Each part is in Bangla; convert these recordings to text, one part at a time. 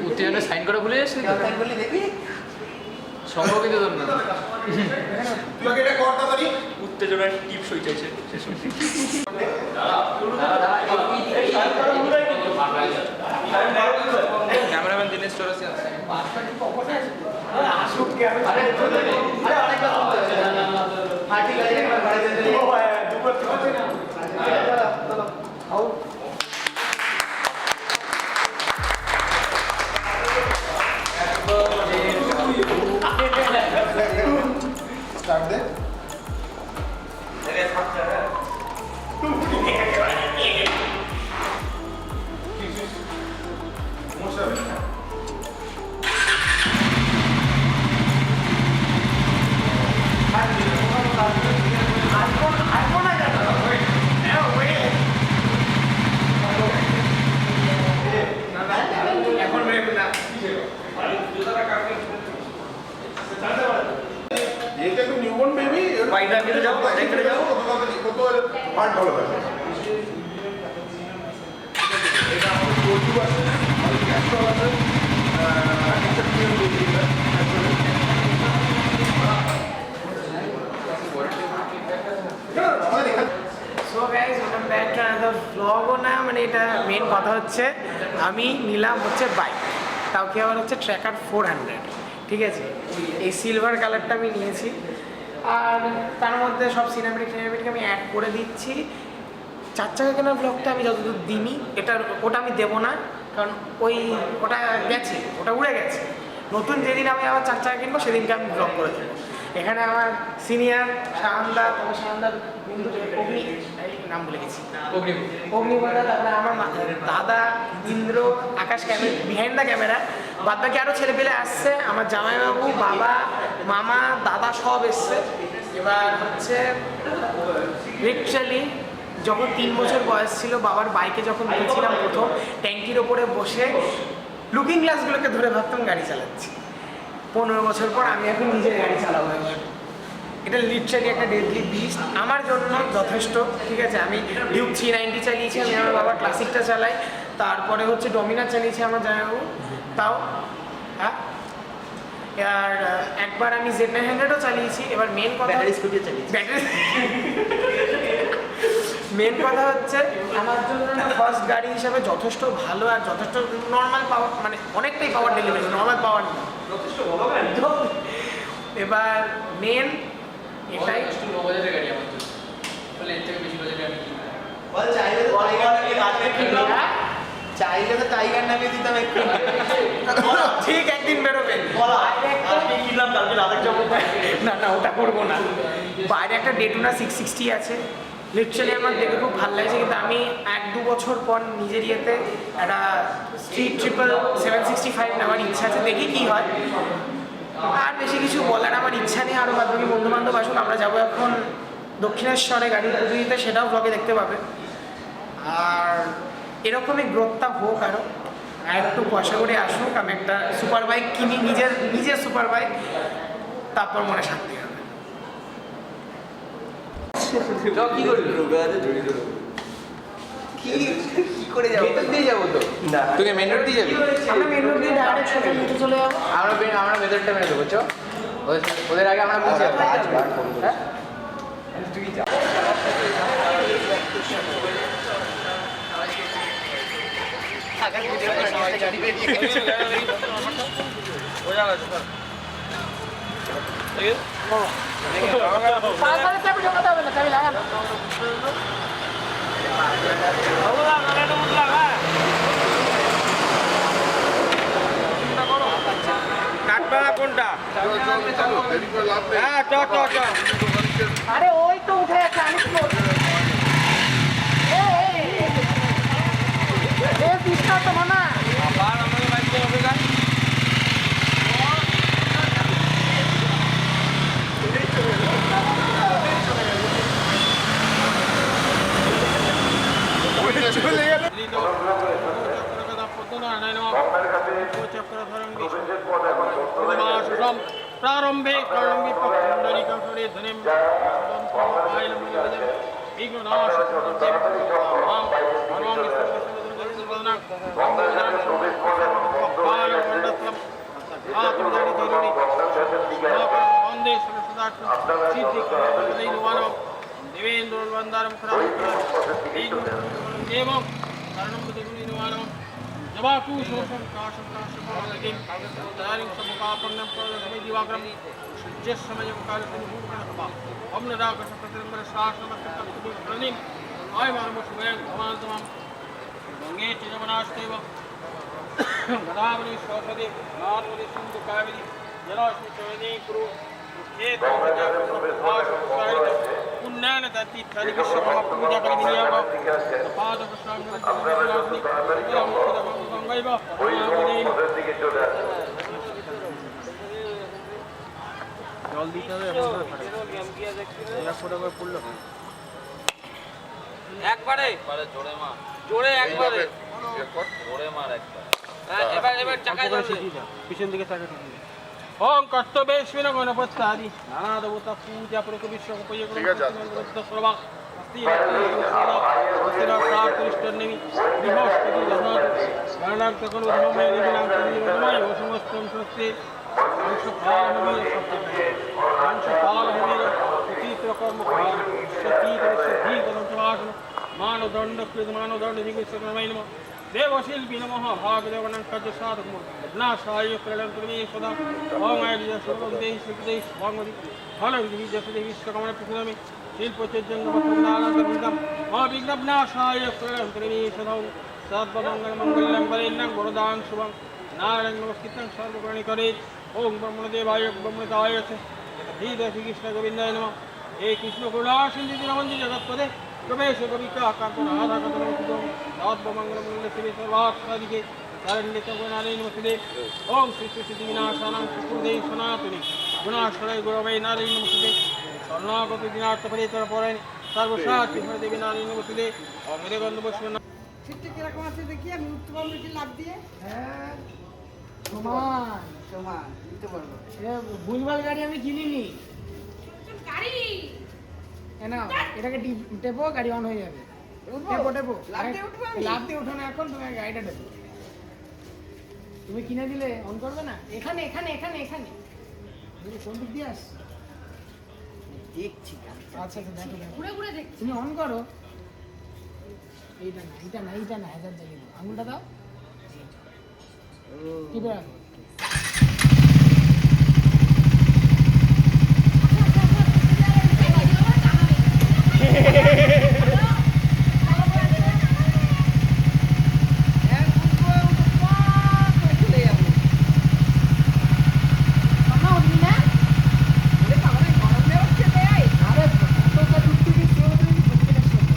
উত্তেজনা সাইন করা ভুলে যাচ্ছিস? সাইন করলে দেখবি সম্ভব কিন্তু তোর না। তুই আগে এটা করতে পারি। উত্তেজনার টিপস হয়ে যাচ্ছে ক্যামেরাম্যান দিনেশ চৌরাসি আছে। স্টার্ট দে। এটা তো নিউবর্ন বেবি। বাইরে কেটে যাও, বাইরে কেটে যাও। কত পার্ট ভালো হয়। এটা আমাদের কোচু আছে, আমাদের ক্যাস্ট্রল আছে, একটা টিম বেবি এটা। So guys welcome back to another ব্লগও না, মানে এটা মেন কথা হচ্ছে আমি নিলাম হচ্ছে বাইক, তাও কি আবার হচ্ছে ট্র্যাকার 400, ঠিক আছে। এই সিলভার কালারটা আমি নিয়েছি, আর তার মধ্যে সব সিনেমেটিক আমি অ্যাড করে দিচ্ছি। 4 চাকা কেনার ব্লগটা আমি যতদূর দিইনি, ওটা আমি দেবো না, কারণ ওটা গেছে, ওটা উড়ে গেছে। নতুন যেদিন আমি আবার 4 চাকা কিনবো সেদিনকে আমি ব্লগ করে দেবো। এখানে আমার সিনিয়র শাহানদার বন্ধু অগ্নি, নাম বলে গেছি, অগ্নিবাদা, তারপরে আমার দাদা ইন্দ্র, আকাশ ক্যামেরা বিহাইন্ড দ্য ক্যামেরা, বাদ বাকি আরও ছেলেপেলে আসছে, আমার জামাইবাবু, বাবা, মামা, দাদা সব এসছে। এবার হচ্ছে লিটারালি যখন 3 বছর বয়স ছিল, বাবার বাইকে যখন গিয়েছিলাম প্রথম, ট্যাঙ্কির ওপরে বসে লুকিং গ্লাসগুলোকে ধরে ভাবতাম গাড়ি চালাচ্ছি। 15 বছর পর আমি এখন নিজের গাড়ি চালাবো। এবার এটা লিটারালি একটা ডেডলি বিস্ট আমার জন্য যথেষ্ট, ঠিক আছে। আমি ডিউক 390 চালিয়েছি, আমি আমার বাবার ক্লাসিকটা চালাই, তারপরে হচ্ছে ডমিনার চালিয়েছি আমার জামাইবাবু, তাও হ্যাঁ। আর একবার আমি Z900ও চালিয়েছি। এবার মেন কথা স্কুটি চালিয়েছি, মেন কথা হচ্ছে আমার জন্য ফার্স্ট গাড়ি হিসাবে যথেষ্ট ভালো, আর যথেষ্ট নর্মাল পাওয়ার, মানে অনেকটাই পাওয়ার ডেলিভারি, নর্মাল পাওয়ার না, যথেষ্ট ভালো গাড়ি। এবার মেন এটাই। 9 বাজারের গাড়ি আমার জন্য, বলে এর থেকে বেশি বাজারে আমি কিনবো। বল চাইলে তো টাইগার নামিয়ে দিতাম একটু। ঠিক একদিন বেরোবে, আজকে কিনলাম, কালকে লাদাখ যাবো। না ওটা করবো না। বাইরে একটা ডেটুনা 660 আছে, লিটারালি আমার দেখে খুব ভালো লাগছে, কিন্তু আমি 1-2 বছর পর নিজের ইয়েতে একটা স্ট্রিট 765 নেওয়ার ইচ্ছা আছে, দেখি কি হয়। আর বেশি কিছু বলার আমার ইচ্ছা নেই। আরও বাদ বাকি বন্ধু বান্ধব আসুন, আমরা যাবো এখন দক্ষিণেশ্বরে গাড়ি পুজো দিতে, সেটাও ব্লগে দেখতে পাবে। আর এরকমই গ্রোথটা হোক, আর একটু পয়সা করে আসুক, আমি একটা সুপার বাইক কিনি, নিজের সুপার বাইক, তারপর মনে শান্তি হবে। কি করবি? কি করে যাবো? ভেতর দিয়ে যাবো তো না, তোকে মেন রোড দিয়ে যাবি? আমরা মেন রোড দিয়ে ডাইরেক্ট সোজা নিচে চলে যাবো। আমরা ভেতরটা মেনে দেবো, চো ওদের আগে আমরা বুঝে যাবো। হ্যাঁ তুই যা। চাবি ঢোকাতে হবে না, চাবি লাগান। কাটপাড়া কোনটা? হ্যাঁ, আরে ওই তো উঠে যাচ্ছে, আমি কি করবো? পিসটা তো মানা আবার আমাদের বাড়িতে হবে গান। চলে গেল। প্রারম্ভে জল দিতে হবে একবারে জোরে একবারে হ্যাঁ, এবার চাকায় জল দে। পিছন দিকে চাকা ওম কর্তব্যেশ্বর গণপতি নানা দেবতা পূজা প্রক বিশ্ব ঠিক আছে, মানদণ্ড মানদণ্ড দেবশিল্পী নমঃ ভাগদেবনাঙ্কাজ সাধক নাশায় প্রলয়ঙ্করমে সদা ওম আয়ুর্য সর্বং দেহি সুখদেহি ভগবতি ফলবিধি যশোদেহি বিশ্বকামনা প্রসদামি শিল্পচৈতন্যবত্তমনানন্দবিন্দম অবিঘ্ননাশায় প্রলয়ঙ্করমে সদা সর্বমঙ্গলমঙ্গলং বরেণ্যং বরদাং শুভং নারায়ণ নমস্কৃত্যং সর্বপ্রাণিকরে ওম ব্রহ্মদেবায় ব্রহ্মদায় চ ধীরে শ্রীকৃষ্ণ গোবিন্দায় নমঃ হে কৃষ্ণ করুণা সিন্ধু দীনবন্ধু জগৎপদে রমেশ কবিকা কান্ত রাধা কান্ত সর্বমঙ্গলমঙ্গল শিবে সর্বার্থসাধিকে শরণ্যে গুণানে নমস্তে ওম শ্রী শ্রী সিদ্ধি বিনাশানাং সুখদে সনাতনী গুণাশ্রয় গুরবে নারী নমস্তে শরণাগত দিনার্থ পরিতর পরায়ণ সর্বসাক্ষী দেবী নারী নমস্তে ওম মেরে গন্ধ বৈষ্ণব সিটটা কিরকম আছে দেখি আমি উঠতে পারবো কি লাভ দিয়ে হ্যাঁ সমান সমান উঠতে পারবো ভুলভাল গাড়ি আমি কিনিনি না এটাকে টেপো গাড়ি অন হয়ে যাবে টেপো টেপো লাফ দিয়ে উঠবো আমি? লাভ দিয়ে উঠো না এখন তুমি গাড়িটা টেপো তুমি কিনে দিলে অন করবে না এখানে এখানে এখানে এখানে তুমি কোন দিক দিয়ে আস দেখছি আচ্ছা আচ্ছা দেখো দেখো ঘুরে ঘুরে দেখছি তুমি অন করো এইটা না এইটা না এইটা না হাজার জ্বালিয়ে দাও আঙুলটা দাও টিপে রাখো চলে যাবো মামা উঠবি না ওরে বাবা রে, গরম দেওয়া হচ্ছে তাই আরে কতটা দূর থেকে চলে তুমি প্রত্যেকটা সময়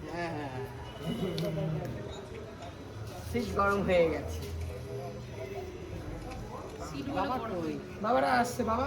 হ্যাঁ হ্যাঁ সিট গরম হয়ে গেছে সিটগুলো বাবা গরম। কই বাবারা আসছে বাবা